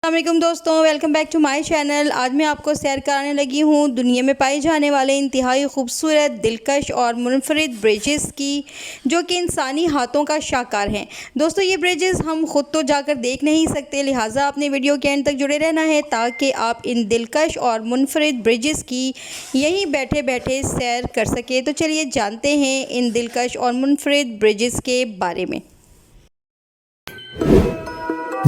अस्सलामुअलैकुम दोस्तों, welcome back to my channel. आज मैं आपको सैर कराने लगी हूँ दुनिया में पाए जाने वाले इंतहाई खूबसूरत, दिलकश और मुनफरिद ब्रिजेस की, जो कि इंसानी हाथों का शाहकार हैं। दोस्तों, ये ब्रिजेस हम ख़ुद तो जाकर देख नहीं सकते, लिहाजा अपने वीडियो के एंड तक जुड़े रहना है ताकि आप इन दिलकश और मुनफरिद ब्रिजेस की यहीं बैठे बैठे सैर कर सके। तो चलिए जानते हैं इन दिलकश और मुनफरिद ब्रिजेस के बारे में।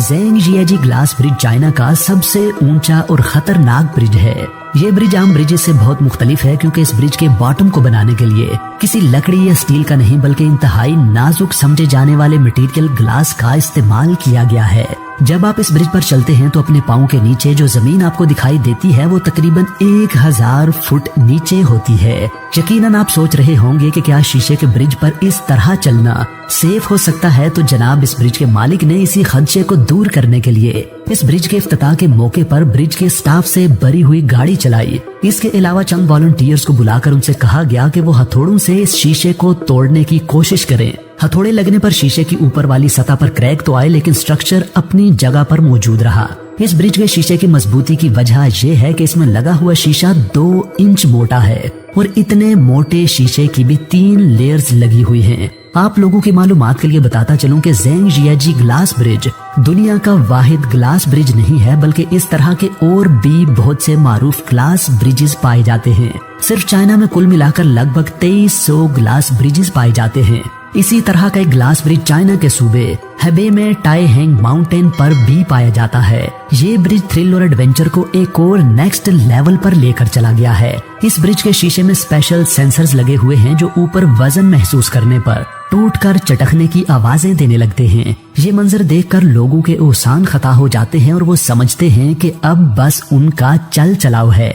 ज़ेंगजियाजी ग्लास ब्रिज चाइना का सबसे ऊंचा और खतरनाक ब्रिज है। ये ब्रिज आम ब्रिजेस से बहुत मुख्तलिफ है क्योंकि इस ब्रिज के बॉटम को बनाने के लिए किसी लकड़ी या स्टील का नहीं बल्कि इंतहाई नाजुक समझे जाने वाले मटेरियल ग्लास का इस्तेमाल किया गया है। जब आप इस ब्रिज पर चलते हैं तो अपने पाँव के नीचे जो जमीन आपको दिखाई देती है वो तकरीबन 1000 फुट नीचे होती है। यकीनन आप सोच रहे होंगे कि क्या शीशे के ब्रिज पर इस तरह चलना सेफ हो सकता है, तो जनाब इस ब्रिज के मालिक ने इसी खदशे को दूर करने के लिए इस ब्रिज के इफ्तिताह के मौके पर ब्रिज के स्टाफ से भरी हुई गाड़ी चलाई। इसके अलावा चंद वॉलंटियर्स को बुलाकर उनसे कहा गया कि वो हथौड़ों से इस शीशे को तोड़ने की कोशिश करें। हथौड़े लगने पर शीशे की ऊपर वाली सतह पर क्रैक तो आए, लेकिन स्ट्रक्चर अपनी जगह पर मौजूद रहा। इस ब्रिज के शीशे की मजबूती की वजह यह है कि इसमें लगा हुआ शीशा 2 इंच मोटा है और इतने मोटे शीशे की भी 3 लेयर्स लगी हुई हैं। आप लोगों की मालूमात के लिए बताता चलूं कि ज़ेंगजियाजी ग्लास ब्रिज दुनिया का वाहिद ग्लास ब्रिज नहीं है, बल्कि इस तरह के और भी बहुत से मारूफ ग्लास ब्रिजेस पाए जाते हैं। सिर्फ चाइना में कुल मिलाकर लगभग 2300 ग्लास ब्रिजेस पाए जाते हैं। इसी तरह का एक ग्लास ब्रिज चाइना के सूबे हेबे में टाइहेंग माउंटेन पर भी पाया जाता है। ये ब्रिज थ्रिल और एडवेंचर को एक और नेक्स्ट लेवल पर लेकर चला गया है। इस ब्रिज के शीशे में स्पेशल सेंसर्स लगे हुए हैं जो ऊपर वजन महसूस करने पर टूटकर चटकने की आवाजें देने लगते हैं। ये मंजर देखकर लोगों के ओसान खता हो जाते हैं और वो समझते हैं कि अब बस उनका चल चलाव है।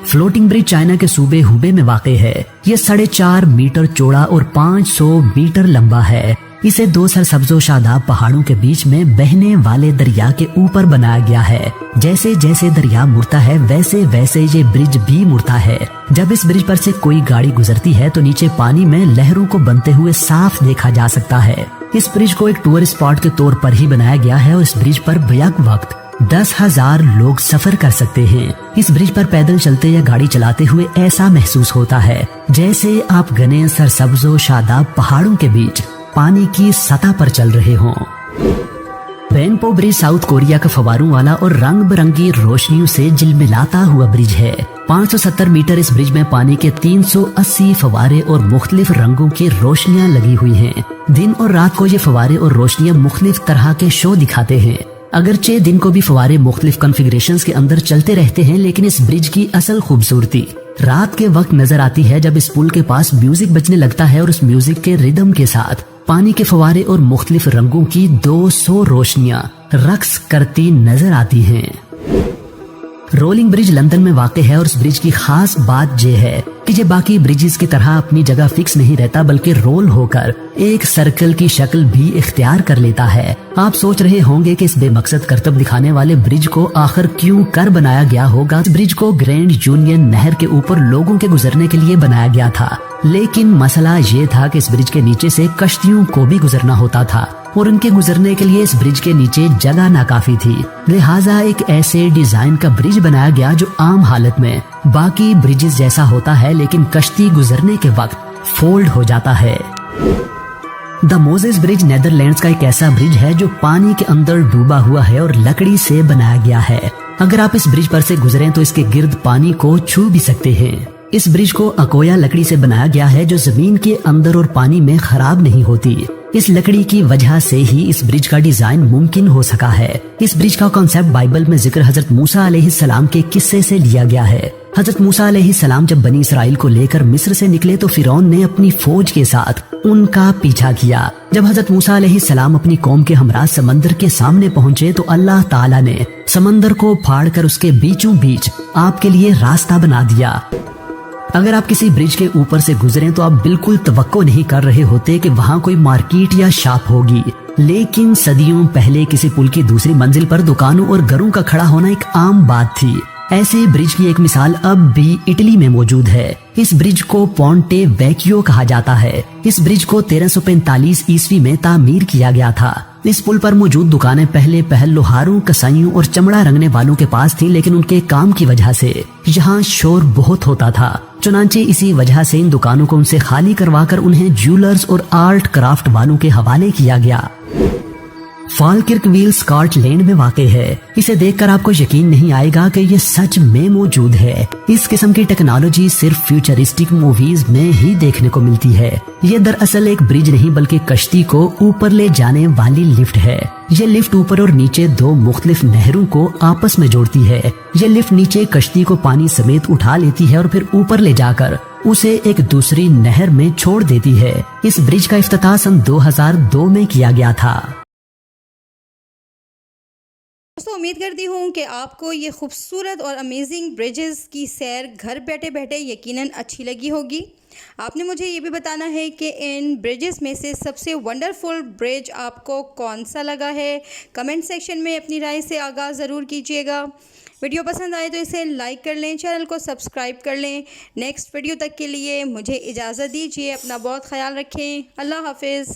फ्लोटिंग ब्रिज चाइना के सूबे हुबे में वाक़ है। ये 4.5 मीटर चौड़ा और 500 मीटर लंबा है। इसे 2 सरसब्जो शादाब पहाड़ों के बीच में बहने वाले दरिया के ऊपर बनाया गया है। जैसे जैसे दरिया मुड़ता है वैसे वैसे ये ब्रिज भी मुड़ता है। जब इस ब्रिज पर से कोई गाड़ी गुजरती है तो नीचे पानी में लहरों को बनते हुए साफ देखा जा सकता है। इस ब्रिज को एक टूरिस्ट स्पॉट के तौर पर ही बनाया गया है और इस ब्रिज पर बैक वक्त 10,000 लोग सफर कर सकते हैं। इस ब्रिज पर पैदल चलते या गाड़ी चलाते हुए ऐसा महसूस होता है जैसे आप घने सरसब्जो शादाब पहाड़ों के बीच पानी की सतह पर चल रहे हों। पेनपो ब्रिज साउथ कोरिया का फवारों वाला और रंग बिरंगी रोशनियों से झिलमिलाता हुआ ब्रिज है। 570 मीटर इस ब्रिज में पानी के 380 फवारे और मुख्तलिफ रंगों की रोशनियां लगी हुई हैं। दिन और रात को ये फवारे और रोशनियां मुख्तलिफ तरह के शो दिखाते हैं। अगरचे दिन को भी फवारे मुख्तलिफ कॉन्फ़िगरेशंस के अंदर चलते रहते हैं, लेकिन इस ब्रिज की असल खूबसूरती रात के वक्त नजर आती है जब इस पुल के पास म्यूजिक बजने लगता है और उस म्यूजिक के रिदम के साथ पानी के फवारे और मुख्तलिफ रंगों की 200 रोशनियां रक्स करती नजर आती हैं। रोलिंग ब्रिज लंदन में वाक़ है और इस ब्रिज की खास बात यह है कि ये बाकी ब्रिजेस की तरह अपनी जगह फिक्स नहीं रहता, बल्कि रोल होकर एक सर्कल की शक्ल भी इख्तियार कर लेता है। आप सोच रहे होंगे कि इस बेमकसद करतब दिखाने वाले ब्रिज को आखिर क्यों कर बनाया गया होगा। इस ब्रिज को ग्रैंड यूनियन नहर के ऊपर लोगों के गुजरने के लिए बनाया गया था, लेकिन मसला ये था कि इस ब्रिज के नीचे से कश्तियों को भी गुजरना होता था और उनके गुजरने के लिए इस ब्रिज के नीचे जगह नाकाफी थी। लिहाजा एक ऐसे डिजाइन का ब्रिज बनाया गया जो आम हालत में बाकी ब्रिजेस जैसा होता है, लेकिन कश्ती गुजरने के वक्त फोल्ड हो जाता है। द मोजेस ब्रिज नेदरलैंड्स का एक ऐसा ब्रिज है जो पानी के अंदर डूबा हुआ है और लकड़ी से बनाया गया है। अगर आप इस ब्रिज पर से गुजरें तो इसके गिर्द पानी को छू भी सकते हैं। इस ब्रिज को अकोया लकड़ी से बनाया गया है जो जमीन के अंदर और पानी में खराब नहीं होती। इस लकड़ी की वजह से ही इस ब्रिज का डिजाइन मुमकिन हो सका है। इस ब्रिज का कॉन्सेप्ट बाइबल में जिक्र हजरत मूसा अलैहिस्सलाम के किस्से से लिया गया है। हजरत मूसा अलैहिस्सलाम जब बनी इसराइल को लेकर मिस्र से निकले तो फिरौन ने अपनी फौज के साथ उनका पीछा किया। जब हजरत मूसा अलैहिस्सलाम अपनी कौम के हमरा समंदर के सामने पहुंचे तो अल्लाह ताला ने समंदर को फाड़कर उसके बीचों बीच आपके लिए रास्ता बना दिया। अगर आप किसी ब्रिज के ऊपर से गुजरें तो आप बिल्कुल तवक्को नहीं कर रहे होते कि वहाँ कोई मार्केट या शॉप होगी, लेकिन सदियों पहले किसी पुल की दूसरी मंजिल पर दुकानों और घरों का खड़ा होना एक आम बात थी। ऐसे ब्रिज की एक मिसाल अब भी इटली में मौजूद है। इस ब्रिज को पोंटे वेकियो कहा जाता है। इस ब्रिज को 1345 ईस्वी में तामीर किया गया था। इस पुल पर मौजूद दुकानें पहले पहल लोहारों, कसाईयों और चमड़ा रंगने वालों के पास थी, लेकिन उनके काम की वजह से यहाँ शोर बहुत होता था। चुनांचे इसी वजह से इन दुकानों को उनसे खाली करवाकर उन्हें ज्वेलर्स और आर्ट क्राफ्ट वालों के हवाले किया गया। फालकिर्कवील स्कॉटलैंड में वाक़ है। इसे देखकर आपको यकीन नहीं आएगा कि ये सच में मौजूद है। इस किस्म की टेक्नोलॉजी सिर्फ फ्यूचरिस्टिक मूवीज में ही देखने को मिलती है। ये दरअसल एक ब्रिज नहीं बल्कि कश्ती को ऊपर ले जाने वाली लिफ्ट है। ये लिफ्ट ऊपर और नीचे दो मुख्तलिफ नहरों को आपस में जोड़ती है। ये लिफ्ट नीचे कश्ती को पानी समेत उठा लेती है और फिर ऊपर ले जाकर उसे एक दूसरी नहर में छोड़ देती है। इस ब्रिज का इफ्तिताह सन 2002 में किया गया था। दोस्तों, उम्मीद करती हूँ कि आपको ये खूबसूरत और अमेजिंग ब्रिजेस की सैर घर बैठे बैठे यकीनन अच्छी लगी होगी। आपने मुझे ये भी बताना है कि इन ब्रिजेस में से सबसे वंडरफुल ब्रिज आपको कौन सा लगा है। कमेंट सेक्शन में अपनी राय से आगाज़ ज़रूर कीजिएगा। वीडियो पसंद आए तो इसे लाइक कर लें, चैनल को सब्सक्राइब कर लें। नेक्स्ट वीडियो तक के लिए मुझे इजाज़त दीजिए। अपना बहुत ख्याल रखें। अल्लाह हाफिज़।